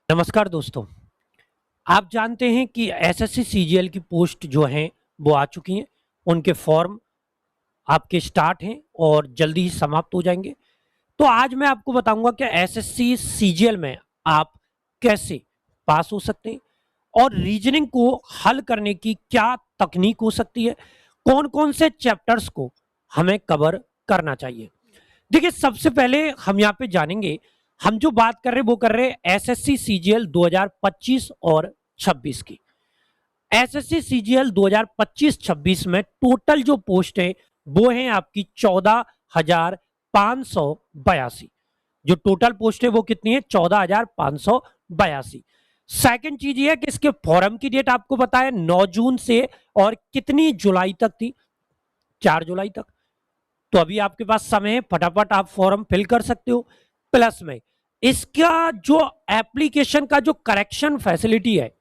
नमस्कार दोस्तों। आप जानते हैं कि एसएससी सीजीएल की पोस्ट जो हैं वो आ चुकी हैं। उनके फॉर्म आपके स्टार्ट हैं और जल्दी ही समाप्त हो जाएंगे। तो आज मैं आपको बताऊंगा कि एसएससी सीजीएल में आप कैसे पास हो सकते हैं और रीजनिंग को हल करने की क्या तकनीक हो सकती है, कौन कौन से चैप्टर्स को हमें कवर करना चाहिए। देखिए, सबसे पहले हम यहाँ पे जानेंगे, हम जो बात कर रहे हैं वो कर रहे हैं एसएससी सीजीएल 2025 और 26 की। एसएससी सीजीएल 2025-26 में टोटल जो पोस्ट है वो है आपकी 14,582। जो टोटल पोस्ट है वो कितनी है? 14,582। सेकंड चीज ये है कि इसके फॉर्म की डेट आपको पता है 9 जून से, और कितनी जुलाई तक थी? 4 जुलाई तक। तो अभी आपके पास समय है, फटाफट आप फॉर्म फिल कर सकते हो। प्लस में इसका जो एप्लीकेशन का जो करेक्शन फैसिलिटी है,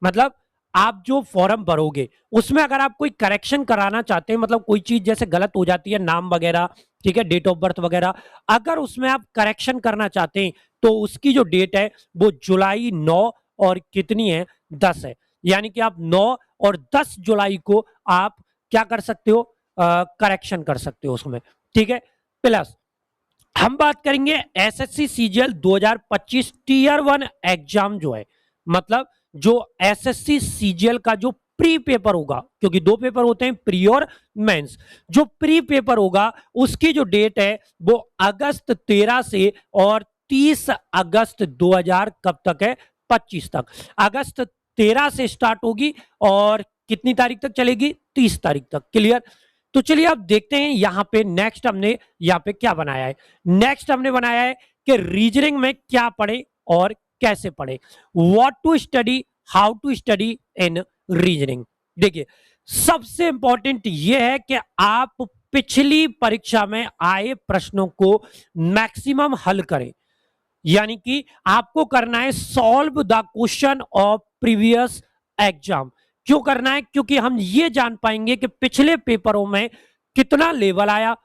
मतलब आप जो फॉर्म भरोगे उसमें अगर आप कोई करेक्शन कराना चाहते हैं, मतलब कोई चीज जैसे गलत हो जाती है, नाम वगैरह, ठीक है, डेट ऑफ बर्थ वगैरह, अगर उसमें आप करेक्शन करना चाहते हैं तो उसकी जो डेट है वो जुलाई 9 और कितनी है? 10 है। यानी कि आप 9 और 10 जुलाई को आप क्या कर सकते हो? करेक्शन कर सकते हो उसमें, ठीक है। प्लस हम बात करेंगे एसएससी सीजीएल 2025 टीयर 1 एग्जाम जो है, मतलब जो एसएससी सीजीएल का जो प्री पेपर होगा, क्योंकि दो पेपर होते हैं, प्री और मेंस। जो प्री पेपर होगा उसकी जो डेट है वो अगस्त 13 से और 30 अगस्त 2000 कब तक है? 25 तक। अगस्त 13 से स्टार्ट होगी और कितनी तारीख तक चलेगी? 30 तारीख तक। क्लियर? तो चलिए अब देखते हैं यहाँ पे नेक्स्ट हमने यहाँ पे क्या बनाया है। नेक्स्ट हमने बनाया है कि रीजनिंग में क्या पढ़े और कैसे पढ़े, what to study, how to study in reasoning. देखिए, सबसे इंपॉर्टेंट ये है कि आप पिछली परीक्षा में आए प्रश्नों को मैक्सिमम हल करें। यानी कि आपको करना है solve the question of previous exam. क्यों करना है? क्योंकि हम ये जान पाएंगे कि पिछले पेपरों में कितना लेवल आया,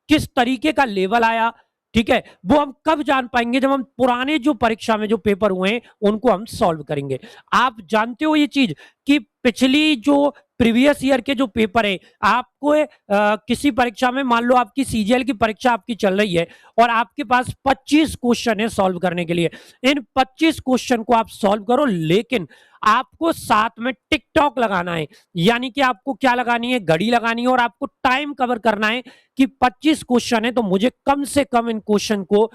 किस तरीके का लेवल आया, ठीक है। वो हम कब जान पाएंगे? जब हम पुराने जो परीक्षा में जो पेपर हुए हैं उनको हम सॉल्व करेंगे। आप जानते हो ये चीज कि पिछली जो प्रीवियस ईयर के जो पेपर है, आपको किसी परीक्षा में, मान लो आपकी सीजीएल की परीक्षा आपकी चल रही है और आपके पास 25 क्वेश्चन है सॉल्व करने के लिए। इन 25 क्वेश्चन को आप सॉल्व करो, लेकिन आपको साथ में टिक टॉक लगाना है। यानी कि आपको क्या लगानी है? घड़ी लगानी है, और आपको टाइम कवर करना है कि 25 क्वेश्चन है तो मुझे कम से कम इन क्वेश्चन को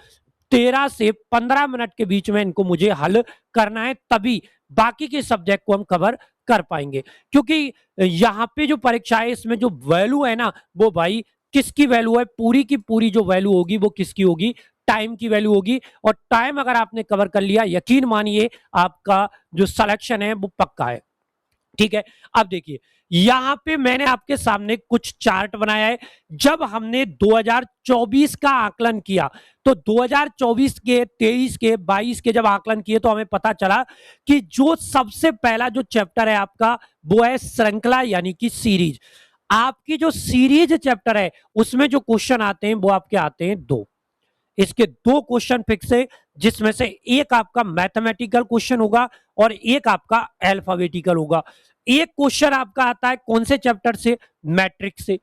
13 से 15 मिनट के बीच में इनको मुझे हल करना है, तभी बाकी के सब्जेक्ट को हम कवर कर पाएंगे। क्योंकि यहाँ पे जो परीक्षा है इसमें जो वैल्यू है ना, वो भाई किसकी वैल्यू है? पूरी की पूरी जो वैल्यू होगी वो किसकी होगी? टाइम की वैल्यू होगी। और टाइम अगर आपने कवर कर लिया, यकीन मानिए आपका जो सिलेक्शन है वो पक्का है, ठीक है। अब देखिए, यहां पे मैंने आपके सामने कुछ चार्ट बनाया है। जब हमने 2024 का आकलन किया तो 2024 के, 23 के, 22 के जब आकलन किए तो हमें पता चला कि जो सबसे पहला जो चैप्टर है आपका वो है श्रृंखला, यानी कि सीरीज। आपकी जो सीरीज चैप्टर है उसमें जो क्वेश्चन आते हैं वो आपके आते हैं दो। इसके दो क्वेश्चन फिक्स है, जिसमें से एक आपका मैथमेटिकल क्वेश्चन होगा और एक आपका अल्फाबेटिकल होगा। एक क्वेश्चन आपका आता है कौन से चैप्टर से? मैट्रिक्स से।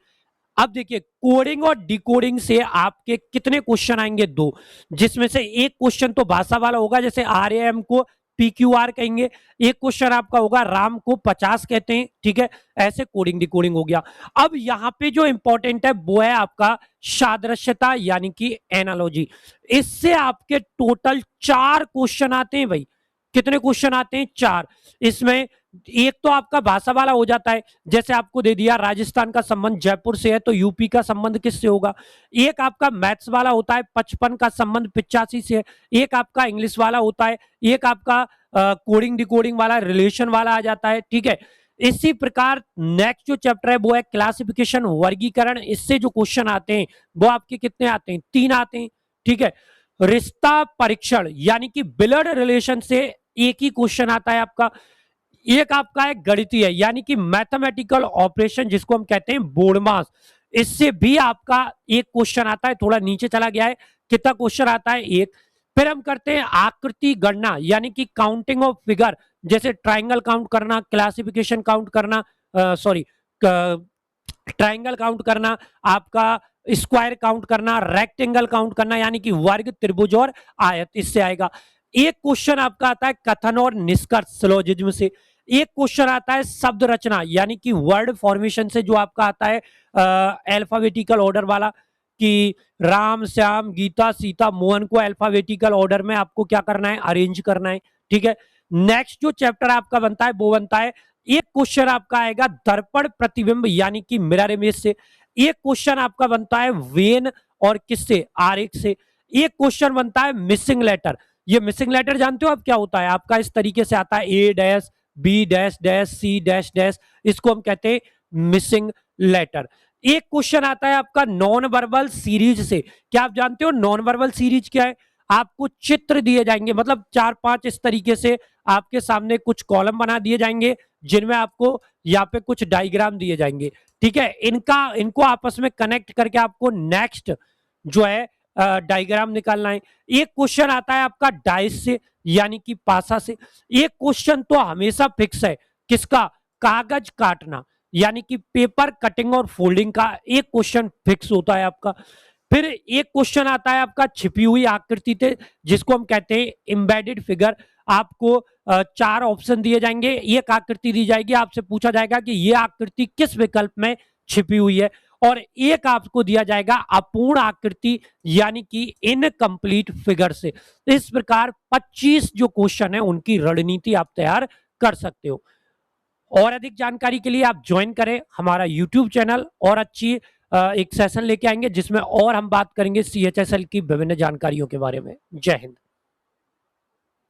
अब देखिए, कोडिंग और डिकोडिंग से आपके कितने क्वेश्चन आएंगे? दो। जिसमें से एक क्वेश्चन तो भाषा वाला होगा, जैसे आरएएम को पीक्यूआर कहेंगे। एक क्वेश्चन आपका होगा राम को 50 कहते हैं, ठीक है। ऐसे कोडिंग डिकोडिंग हो गया। अब यहां पे जो इंपॉर्टेंट है वो है आपका सादृश्यता, यानी कि एनालॉजी। इससे आपके टोटल 4 क्वेश्चन आते हैं भाई। कितने क्वेश्चन आते हैं? 4। इसमें एक तो आपका भाषा वाला हो जाता है, जैसे आपको दे दिया राजस्थान का संबंध जयपुर से है तो यूपी का संबंध किससे होगा। एक आपका मैथ्स वाला होता है, 55 का संबंध 85 से है। एक आपका इंग्लिश वाला होता है, एक आपका कोडिंग डिकोडिंग वाला, रिलेशन वाला आ जाता है, ठीक है। इसी प्रकार नेक्स्ट जो चैप्टर है वो है क्लासिफिकेशन, वर्गीकरण। इससे जो क्वेश्चन आते हैं वो आपके कितने आते हैं? 3 आते हैं, ठीक है। रिश्ता परीक्षण, यानी कि ब्लड रिलेशन से एक ही क्वेश्चन आता है आपका। एक आपका है गणितीय, यानी कि मैथमेटिकल ऑपरेशन, जिसको हम कहते हैं बोर्डमास। इससे भी आपका एक क्वेश्चन आता है, थोड़ा नीचे चला गया है। कितना क्वेश्चन आता है? एक। फिर हम करते हैं आकृति गणना, यानी कि काउंटिंग ऑफ फिगर, जैसे ट्राइंगल काउंट करना, क्लासिफिकेशन काउंट करना, सॉरी ट्राइंगल काउंट करना, आपका स्क्वायर काउंट करना, रेक्टेंगल काउंट करना, यानी कि वर्ग, त्रिभुज और आयत, इससे आएगा। एक क्वेश्चन आपका आता है कथन और निष्कर्ष सिलोजिज्म से। एक क्वेश्चन आता है शब्द रचना, यानी कि वर्ड फॉर्मेशन से, जो आपका आता है अल्फाबेटिकल ऑर्डर वाला, कि राम, श्याम, गीता, सीता, मोहन को अल्फाबेटिकल ऑर्डर में आपको क्या करना है, अरेंज करना है। ठीक है। नेक्स्ट जो चैप्टर आपका बनता है वो बनता है, एक क्वेश्चन आपका आएगा दर्पण प्रतिबिंब, यानी कि मिरर इमेज से। एक क्वेश्चन आपका बनता है वेन और किससे, आरेख से। एक क्वेश्चन बनता है मिसिंग लेटर। ये मिसिंग लेटर जानते हो आप क्या होता है? आपका इस तरीके से आता है, A dash, B dash dash, C dash dash, इसको हम कहते हैं मिसिंग लेटर। एक क्वेश्चन आता है आपका नॉन वर्बल सीरीज से। क्या आप जानते हो नॉन वर्बल सीरीज क्या है? आपको चित्र दिए जाएंगे, मतलब 4-5 इस तरीके से आपके सामने कुछ कॉलम बना दिए जाएंगे, जिनमें आपको यहाँ पे कुछ डायग्राम दिए जाएंगे। ठीक है। इनको आपस में कनेक्ट करके आपको नेक्स्ट जो है डायग्राम निकालना है। एक क्वेश्चन आता है आपका डाइस से, यानी कि पासा से। एक क्वेश्चन तो हमेशा फिक्स है, किसका? कागज काटना, यानी कि पेपर कटिंग और फोल्डिंग का एक क्वेश्चन फिक्स होता है आपका। फिर एक क्वेश्चन आता है आपका छिपी हुई आकृति थे, जिसको हम कहते हैं एम्बेडेड फिगर। आपको 4 ऑप्शन दिए जाएंगे, एक आकृति दी जाएगी, आपसे पूछा जाएगा कि यह आकृति किस विकल्प में छिपी हुई है, और एक आपको दिया जाएगा अपूर्ण आकृति, यानी कि इनकम्प्लीट फिगर से। इस प्रकार 25 जो क्वेश्चन है उनकी रणनीति आप तैयार कर सकते हो। और अधिक जानकारी के लिए आप ज्वाइन करें हमारा यूट्यूब चैनल, और अच्छी एक सेशन लेके आएंगे जिसमें और हम बात करेंगे CHSL की विभिन्न जानकारियों के बारे में। जय हिंद।